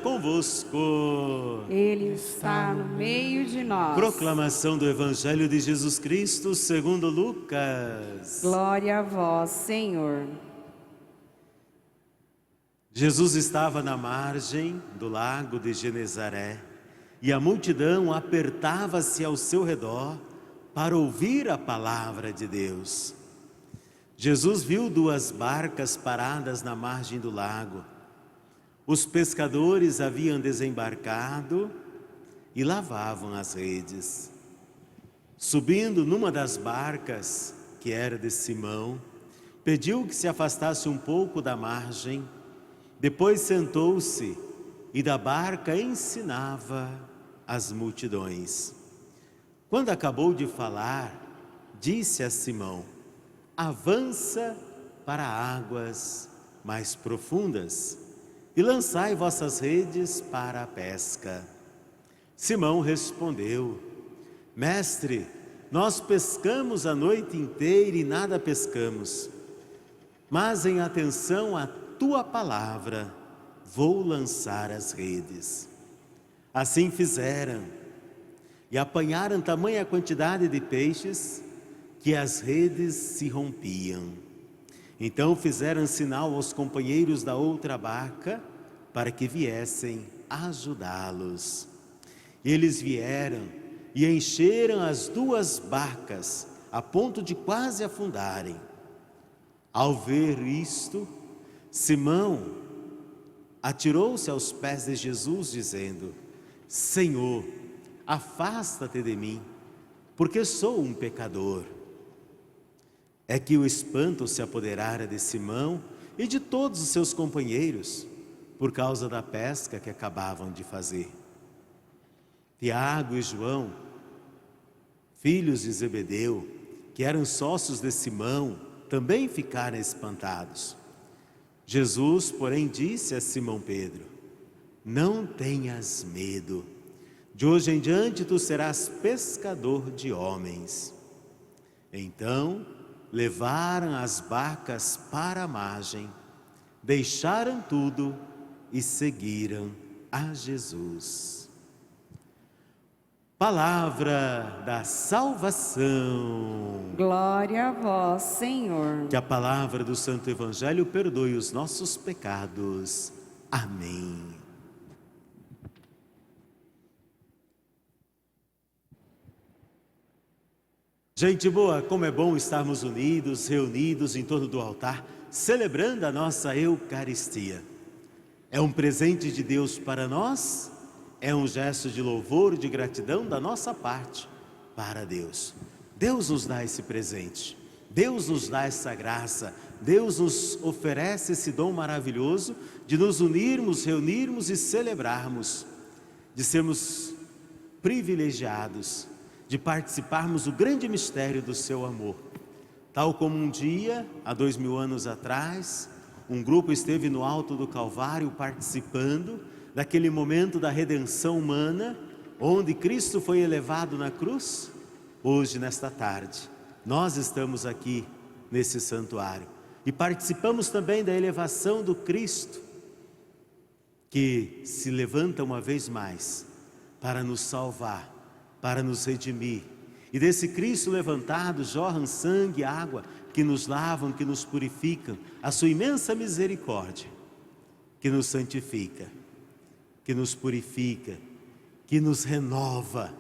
convosco. Ele está no meio de nós. Proclamação do Evangelho de Jesus Cristo segundo Lucas. Glória a vós, Senhor. Jesus estava na margem do lago de Genezaré e a multidão apertava-se ao seu redor para ouvir a palavra de Deus. Jesus viu 2 barcas paradas na margem do lago. Os pescadores haviam desembarcado e lavavam as redes. Subindo numa das barcas, que era de Simão, pediu que se afastasse um pouco da margem. Depois sentou-se e da barca ensinava as multidões. Quando acabou de falar, disse a Simão: avança para águas mais profundas e lançai vossas redes para a pesca. Simão respondeu: Mestre, nós pescamos a noite inteira e nada pescamos, mas em atenção à tua palavra vou lançar as redes. Assim fizeram e apanharam tamanha quantidade de peixes que as redes se rompiam. Então fizeram sinal aos companheiros da outra barca para que viessem ajudá-los. Eles vieram e encheram as 2 barcas a ponto de quase afundarem. Ao ver isto, Simão atirou-se aos pés de Jesus dizendo: Senhor, afasta-te de mim, porque sou um pecador. É que o espanto se apoderara de Simão e de todos os seus companheiros, por causa da pesca que acabavam de fazer. Tiago e João, filhos de Zebedeu, que eram sócios de Simão, também ficaram espantados. Jesus, porém, disse a Simão Pedro: não tenhas medo, de hoje em diante tu serás pescador de homens. Então levaram as barcas para a margem, deixaram tudo e seguiram a Jesus. Palavra da salvação. Glória a vós, Senhor. Que a palavra do Santo Evangelho perdoe os nossos pecados. Amém. Gente boa, como é bom estarmos unidos, reunidos em torno do altar, celebrando a nossa Eucaristia. É um presente de Deus para nós, é um gesto de louvor e de gratidão da nossa parte para Deus. Deus nos dá esse presente, Deus nos dá essa graça, Deus nos oferece esse dom maravilhoso de nos unirmos, reunirmos e celebrarmos, de sermos privilegiados, de participarmos do grande mistério do seu amor. Tal como um dia, há 2000 anos atrás, um grupo esteve no alto do Calvário participando daquele momento da redenção humana, onde Cristo foi elevado na cruz. Hoje, nesta tarde, nós estamos aqui nesse santuário e participamos também da elevação do Cristo, que se levanta uma vez mais para nos salvar, para nos redimir. E desse Cristo levantado jorram sangue e água que nos lavam, que nos purificam, a sua imensa misericórdia, que nos santifica, que nos purifica, que nos renova,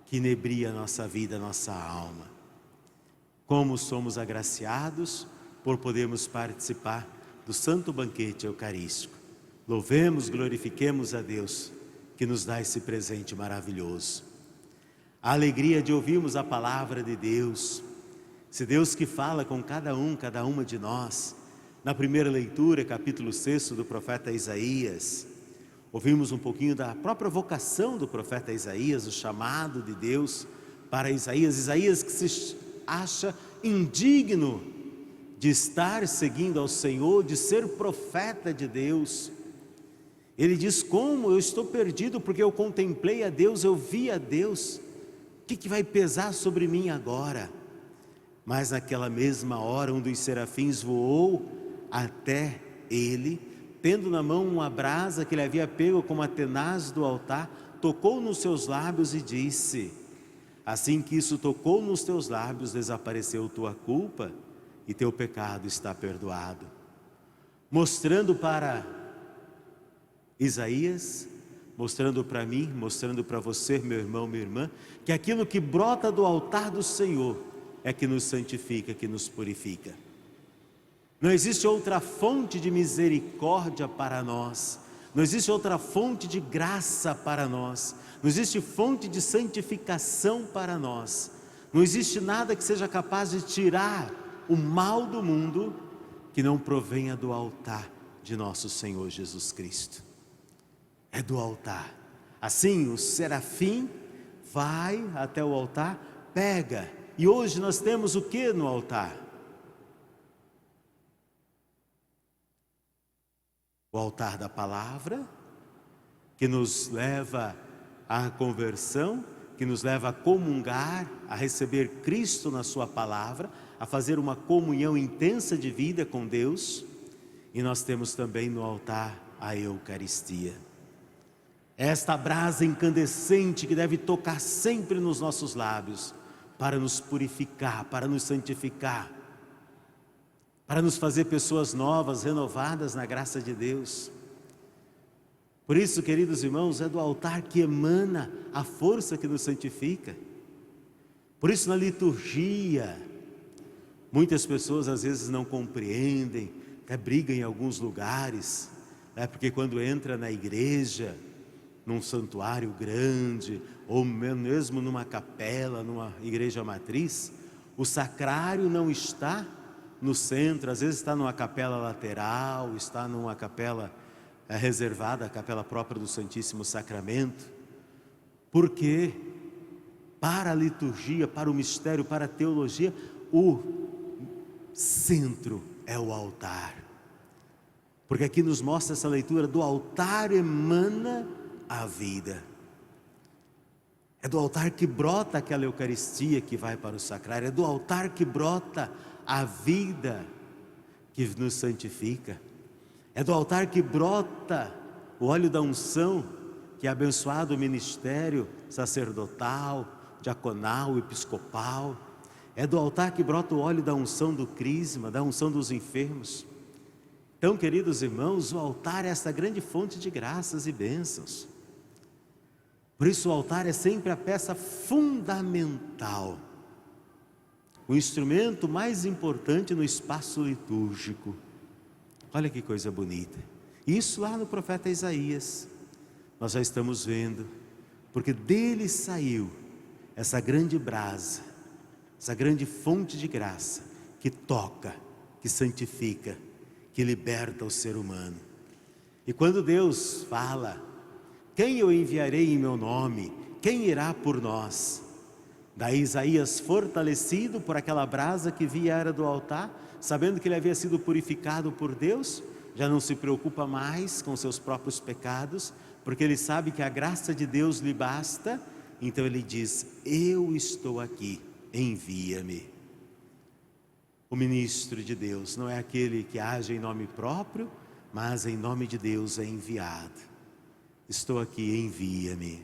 que inebria a nossa vida, a nossa alma. Como somos agraciados por podermos participar do santo banquete eucarístico. Louvemos, glorifiquemos a Deus que nos dá esse presente maravilhoso. A alegria de ouvirmos a palavra de Deus, esse Deus que fala com cada uma de nós. Na primeira leitura, capítulo 6 do profeta Isaías, ouvimos um pouquinho da própria vocação do profeta Isaías, o chamado de Deus para Isaías. Isaías que se acha indigno de estar seguindo ao Senhor, de ser profeta de Deus. Ele diz: como eu estou perdido porque eu contemplei a Deus, eu vi a Deus. O que vai pesar sobre mim agora? Mas naquela mesma hora um dos serafins voou até ele tendo na mão uma brasa que ele havia pego com uma tenaz do altar, tocou nos seus lábios e disse: assim que isso tocou nos teus lábios, desapareceu tua culpa e teu pecado está perdoado. Mostrando para Isaías, mostrando para mim, mostrando para você, meu irmão, minha irmã, que aquilo que brota do altar do Senhor é que nos santifica, que nos purifica. Não existe outra fonte de misericórdia para nós, não existe outra fonte de graça para nós, não existe fonte de santificação para nós, não existe nada que seja capaz de tirar o mal do mundo que não provenha do altar de nosso Senhor Jesus Cristo. É do altar. Assim o serafim vai até o altar, pega, e hoje nós temos o que no altar? O altar da palavra, que nos leva à conversão, que nos leva a comungar, a receber Cristo na sua palavra, a fazer uma comunhão intensa de vida com Deus. E nós temos também no altar a Eucaristia. Esta brasa incandescente que deve tocar sempre nos nossos lábios, para nos purificar, para nos santificar, para nos fazer pessoas novas, renovadas na graça de Deus. Por isso, queridos irmãos, é do altar que emana a força que nos santifica. Por isso, na liturgia, muitas pessoas às vezes não compreendem, até brigam em alguns lugares, porque quando entra na igreja, num santuário grande, ou mesmo numa capela, numa igreja matriz, o sacrário não está no centro, às vezes está numa capela lateral, está numa capela reservada, a capela própria do Santíssimo Sacramento, porque para a liturgia, para o mistério, para a teologia, o centro é o altar. Porque aqui nos mostra essa leitura: do altar emana a vida. É do altar que brota aquela Eucaristia que vai para o sacrário, é do altar que brota a vida que nos santifica, é do altar que brota o óleo da unção que é abençoado o ministério sacerdotal, diaconal, episcopal, é do altar que brota o óleo da unção do crisma, da unção dos enfermos. Então, queridos irmãos, o altar é essa grande fonte de graças e bênçãos. Por isso o altar é sempre a peça fundamental, o instrumento mais importante no espaço litúrgico. Olha que coisa bonita. Isso lá no profeta Isaías, nós já estamos vendo, porque dele saiu essa grande brasa, essa grande fonte de graça, que toca, que santifica, que liberta o ser humano. E quando Deus fala: quem eu enviarei em meu nome? Quem irá por nós? Daí Isaías, fortalecido por aquela brasa que viera do altar, sabendo que ele havia sido purificado por Deus, já não se preocupa mais com seus próprios pecados, porque ele sabe que a graça de Deus lhe basta. Então ele diz: eu estou aqui, envia-me. O ministro de Deus não é aquele que age em nome próprio, mas em nome de Deus é enviado. Estou aqui, envia-me.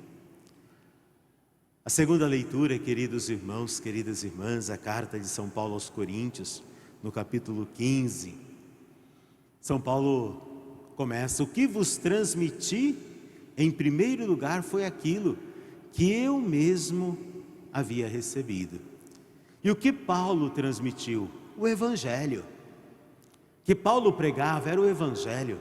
A segunda leitura, queridos irmãos, queridas irmãs, a carta de São Paulo aos Coríntios, no capítulo 15. São Paulo começa: o que vos transmiti, em primeiro lugar, foi aquilo que eu mesmo havia recebido. E o que Paulo transmitiu? O Evangelho. O que Paulo pregava era o Evangelho.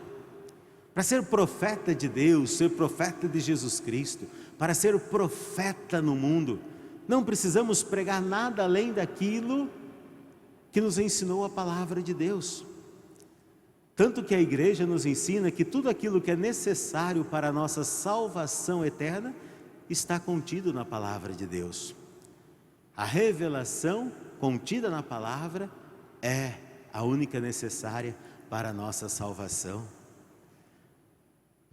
Para ser profeta de Deus, ser profeta de Jesus Cristo, para ser profeta no mundo, não precisamos pregar nada além daquilo que nos ensinou a palavra de Deus. Tanto que a igreja nos ensina que tudo aquilo que é necessário para a nossa salvação eterna está contido na palavra de Deus. A revelação contida na palavra é a única necessária para a nossa salvação.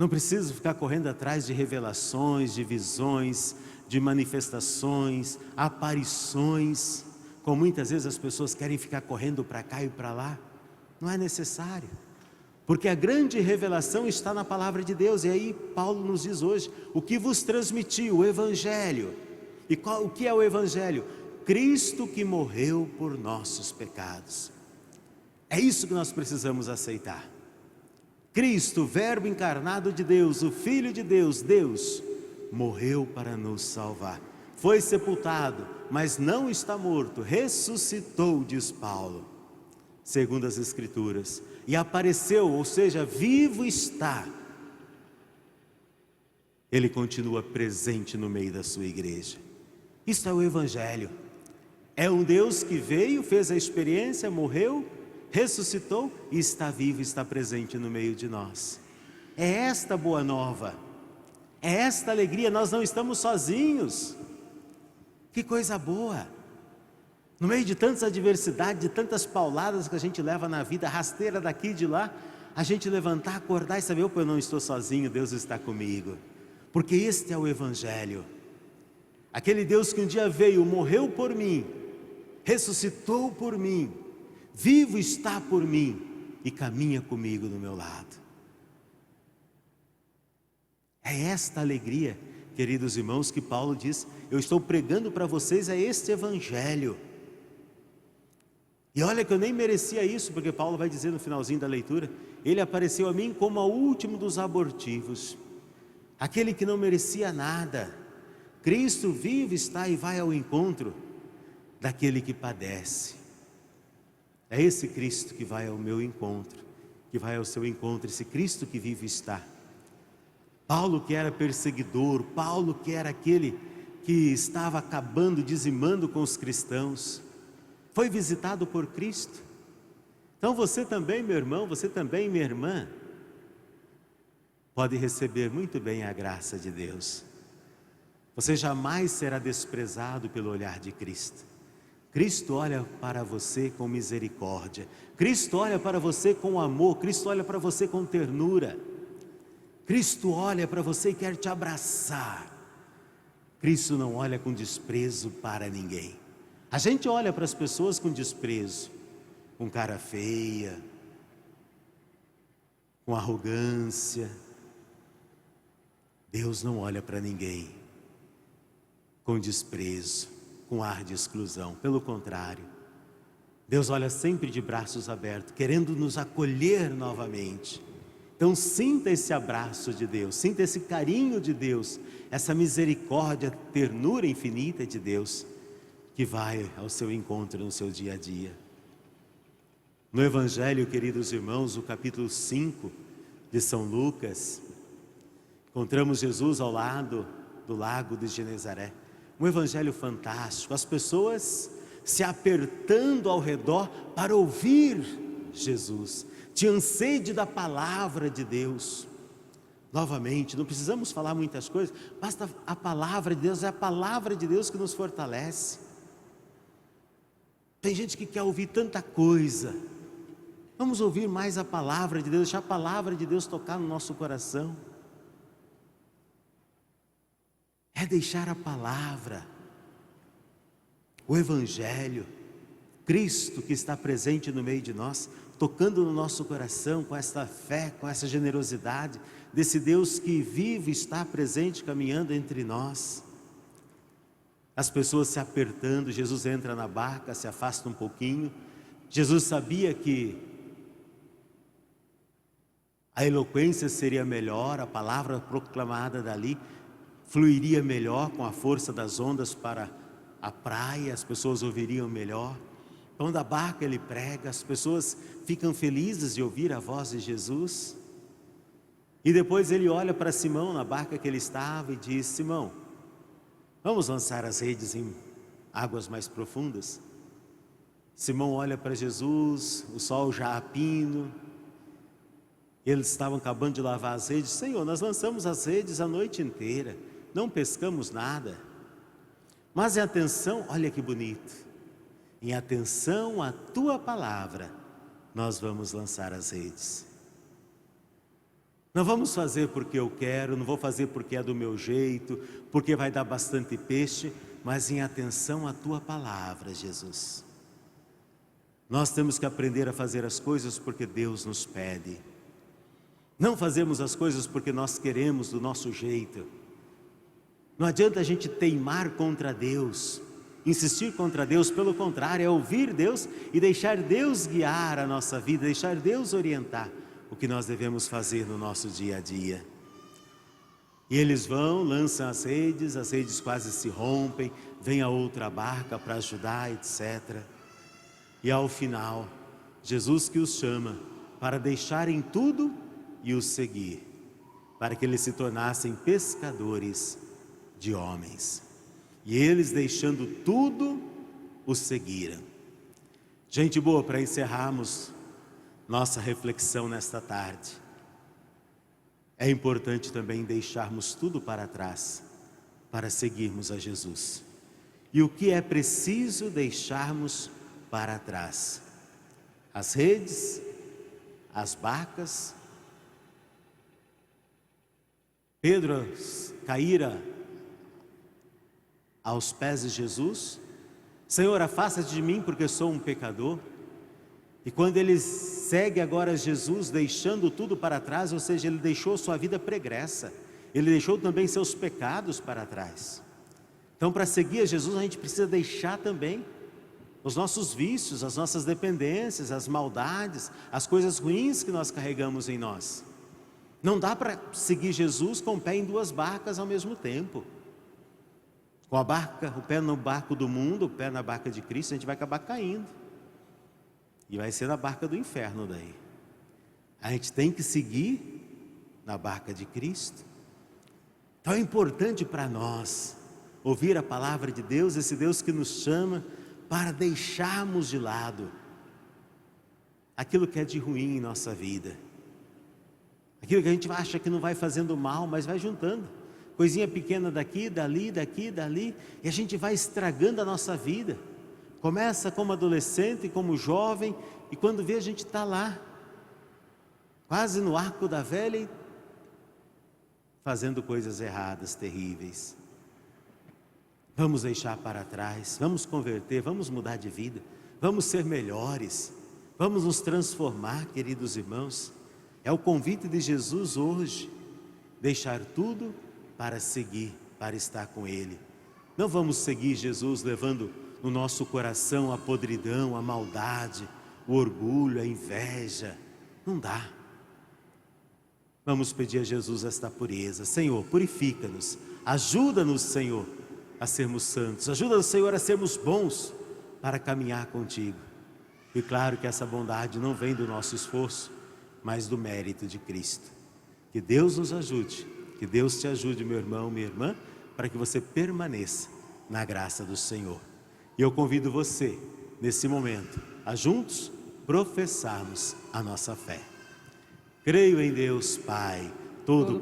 Não preciso ficar correndo atrás de revelações, de visões, de manifestações, aparições, como muitas vezes as pessoas querem ficar correndo para cá e para lá. Não é necessário, Porque a grande revelação está na palavra de Deus. E aí Paulo nos diz hoje, o que vos transmitiu, o Evangelho. E o que é o Evangelho? Cristo que morreu por nossos pecados. É isso que nós precisamos aceitar. Cristo, Verbo encarnado de Deus, o Filho de Deus, Deus, morreu para nos salvar. Foi sepultado, mas não está morto, ressuscitou, diz Paulo, segundo as Escrituras. E apareceu, ou seja, vivo está. Ele continua presente no meio da sua igreja. Isso é o Evangelho. É um Deus que veio, fez a experiência, morreu, ressuscitou e está vivo, está presente no meio de nós. É esta boa nova, é esta alegria, nós não estamos sozinhos. Que coisa boa! No meio de tantas adversidades, de tantas pauladas que a gente leva na vida, rasteira daqui e de lá, a gente levantar, acordar e saber, opa, eu não estou sozinho, Deus está comigo. Porque este é o Evangelho. Aquele Deus que um dia veio, morreu por mim, ressuscitou por mim, vivo está por mim e caminha comigo do meu lado. É esta alegria, queridos irmãos, que Paulo diz, eu estou pregando para vocês, é este Evangelho. E olha que eu nem merecia isso, porque Paulo vai dizer no finalzinho da leitura, ele apareceu a mim como ao último dos abortivos, aquele que não merecia nada. Cristo vive está e vai ao encontro daquele que padece. É esse Cristo que vai ao meu encontro, que vai ao seu encontro, esse Cristo que vive está. Paulo que era perseguidor, Paulo que era aquele que estava acabando, dizimando com os cristãos, foi visitado por Cristo. Então você também, meu irmão, você também, minha irmã, pode receber muito bem a graça de Deus. Você jamais será desprezado pelo olhar de Cristo. Cristo olha para você com misericórdia, Cristo olha para você com amor, Cristo olha para você com ternura, Cristo olha para você e quer te abraçar. Cristo não olha com desprezo para ninguém. A gente olha para as pessoas com desprezo, com cara feia, com arrogância. Deus não olha para ninguém com desprezo, com ar de exclusão. Pelo contrário, Deus olha sempre de braços abertos, querendo nos acolher novamente. Então sinta esse abraço de Deus, sinta esse carinho de Deus, essa misericórdia, ternura infinita de Deus, que vai ao seu encontro no seu dia a dia. No Evangelho, queridos irmãos, o capítulo 5 de São Lucas, encontramos Jesus ao lado do lago de Genezaré. Um Evangelho fantástico, as pessoas se apertando ao redor para ouvir Jesus. Tinham sede da palavra de Deus. Novamente, não precisamos falar muitas coisas, basta a palavra de Deus, é a palavra de Deus que nos fortalece. Tem gente que quer ouvir tanta coisa. Vamos ouvir mais a palavra de Deus, deixar a palavra de Deus tocar no nosso coração. É deixar a palavra, o Evangelho, Cristo que está presente no meio de nós, tocando no nosso coração com essa fé, com essa generosidade, desse Deus que vive, está presente, caminhando entre nós. As pessoas se apertando, Jesus entra na barca, se afasta um pouquinho. Jesus sabia que a eloquência seria melhor, a palavra proclamada dali fluiria melhor com a força das ondas para a praia, as pessoas ouviriam melhor. Então da barca ele prega, as pessoas ficam felizes de ouvir a voz de Jesus. E depois ele olha para Simão na barca que ele estava e diz: Simão, vamos lançar as redes em águas mais profundas? Simão olha para Jesus, o sol já a pino, eles estavam acabando de lavar as redes. Senhor, nós lançamos as redes a noite inteira, não pescamos nada. Mas em atenção, olha que bonito, em atenção à tua palavra, nós vamos lançar as redes. Não vamos fazer porque eu quero, não vou fazer porque é do meu jeito, porque vai dar bastante peixe, mas em atenção à tua palavra, Jesus. Nós temos que aprender a fazer as coisas porque Deus nos pede. Não fazemos as coisas porque nós queremos do nosso jeito. Não adianta a gente teimar contra Deus, insistir contra Deus, pelo contrário, é ouvir Deus e deixar Deus guiar a nossa vida, deixar Deus orientar o que nós devemos fazer no nosso dia a dia. E eles vão, lançam as redes quase se rompem, vem a outra barca para ajudar, etc. E ao final, Jesus que os chama para deixarem tudo e os seguir, para que eles se tornassem pescadores de homens. E eles, deixando tudo, os seguiram. Gente boa, para encerrarmos nossa reflexão nesta tarde, é importante também deixarmos tudo para trás, para seguirmos a Jesus. E o que é preciso deixarmos para trás? As redes, as barcas. Pedro caíra aos pés de Jesus: Senhor, afasta-te de mim porque sou um pecador. E quando ele segue agora Jesus, deixando tudo para trás, ou seja, ele deixou sua vida pregressa, ele deixou também seus pecados para trás. Então, para seguir a Jesus, a gente precisa deixar também os nossos vícios, as nossas dependências, as maldades, as coisas ruins que nós carregamos em nós. Não dá para seguir Jesus com o pé em duas barcas ao mesmo tempo. Com a barca, o pé no barco do mundo, o pé na barca de Cristo, a gente vai acabar caindo. E vai ser na barca do inferno daí. A gente tem que seguir na barca de Cristo. Então é importante para nós ouvir a palavra de Deus, esse Deus que nos chama para deixarmos de lado aquilo que é de ruim em nossa vida. Aquilo que a gente acha que não vai fazendo mal, mas vai juntando. Coisinha pequena daqui, dali, e a gente vai estragando a nossa vida. Começa como adolescente, como jovem, e quando vê a gente está lá, quase no arco da velha, fazendo coisas erradas, terríveis. Vamos deixar para trás, vamos converter, vamos mudar de vida, vamos ser melhores, vamos nos transformar, queridos irmãos. É o convite de Jesus hoje, deixar tudo para seguir, para estar com Ele. Não vamos seguir Jesus levando no nosso coração a podridão, a maldade, o orgulho, a inveja. Não dá. Vamos pedir a Jesus esta pureza. Senhor, purifica-nos, ajuda-nos, Senhor, a sermos santos, ajuda-nos, Senhor, a sermos bons para caminhar contigo. E claro que essa bondade não vem do nosso esforço, mas do mérito de Cristo. Que Deus nos ajude, que Deus te ajude, meu irmão, minha irmã, para que você permaneça na graça do Senhor. E eu convido você, nesse momento, a juntos professarmos a nossa fé. Creio em Deus, Pai, todo